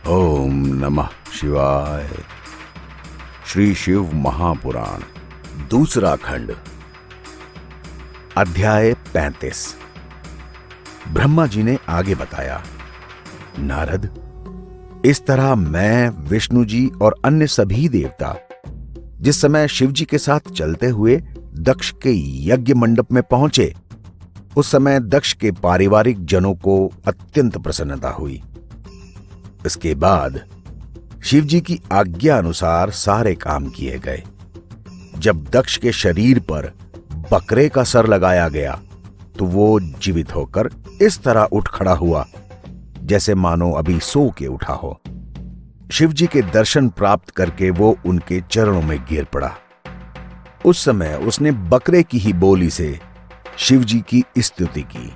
ओम नमः शिवाय। श्री शिव महापुराण दूसरा खंड, अध्याय 35। ब्रह्मा जी ने आगे बताया, नारद, इस तरह मैं, विष्णु जी और अन्य सभी देवता जिस समय शिव जी के साथ चलते हुए दक्ष के यज्ञ मंडप में पहुंचे, उस समय दक्ष के पारिवारिक जनों को अत्यंत प्रसन्नता हुई। इसके बाद शिव जी की आज्ञा अनुसार सारे काम किए गए। जब दक्ष के शरीर पर बकरे का सर लगाया गया तो वो जीवित होकर इस तरह उठ खड़ा हुआ जैसे मानो अभी सो के उठा हो। शिव जी के दर्शन प्राप्त करके वो उनके चरणों में गिर पड़ा। उस समय उसने बकरे की ही बोली से शिव जी की स्तुति की।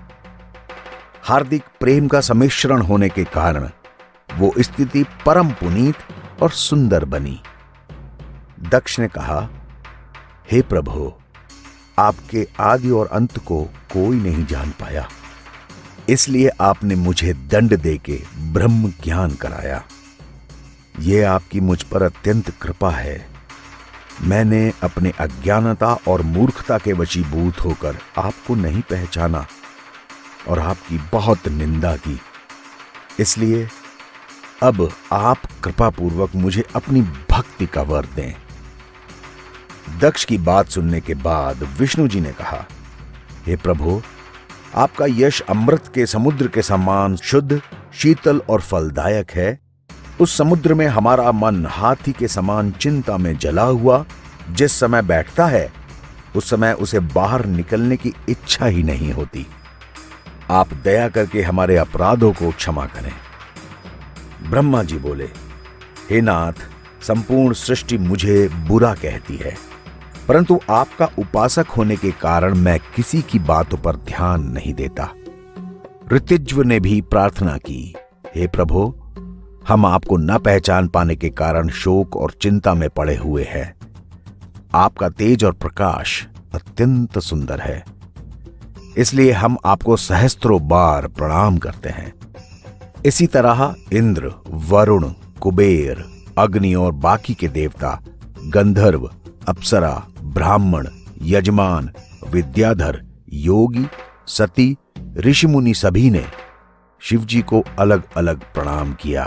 हार्दिक प्रेम का सम्मिश्रण होने के कारण वो स्थिति परम पुनीत और सुंदर बनी। दक्ष ने कहा, हे प्रभु, आपके आदि और अंत को कोई नहीं जान पाया, इसलिए आपने मुझे दंड देके ब्रह्म ज्ञान कराया। ये आपकी मुझ पर अत्यंत कृपा है। मैंने अपने अज्ञानता और मूर्खता के वशीभूत होकर आपको नहीं पहचाना और आपकी बहुत निंदा की। इसलिए अब आप कृपा पूर्वक मुझे अपनी भक्ति का वर दें। दक्ष की बात सुनने के बाद विष्णु जी ने कहा, हे प्रभु, आपका यश अमृत के समुद्र के समान शुद्ध, शीतल और फलदायक है। उस समुद्र में हमारा मन हाथी के समान चिंता में जला हुआ जिस समय बैठता है, उस समय उसे बाहर निकलने की इच्छा ही नहीं होती। आप दया करके हमारे अपराधों को क्षमा करें। ब्रह्मा जी बोले, हे नाथ, संपूर्ण सृष्टि मुझे बुरा कहती है, परंतु आपका उपासक होने के कारण मैं किसी की बातों पर ध्यान नहीं देता। ऋतिज्व ने भी प्रार्थना की, हे प्रभु, हम आपको न पहचान पाने के कारण शोक और चिंता में पड़े हुए हैं। आपका तेज और प्रकाश अत्यंत सुंदर है, इसलिए हम आपको सहस्त्रों बार प्रणाम करते हैं। इसी तरह इंद्र, वरुण, कुबेर, अग्नि और बाकी के देवता, गंधर्व, अप्सरा, ब्राह्मण, यजमान, विद्याधर, योगी, सती, ऋषिमुनि सभी ने शिव जी को अलग अलग प्रणाम किया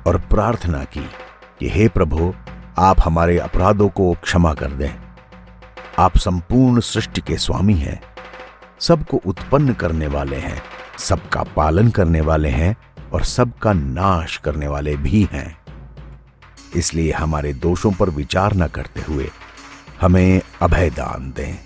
और प्रार्थना की कि हे प्रभु, आप हमारे अपराधों को क्षमा कर दें। आप संपूर्ण सृष्टि के स्वामी हैं, सबको उत्पन्न करने वाले हैं, सबका पालन करने वाले हैं और सबका नाश करने वाले भी हैं। इसलिए हमारे दोषों पर विचार न करते हुए हमें अभय दान दें।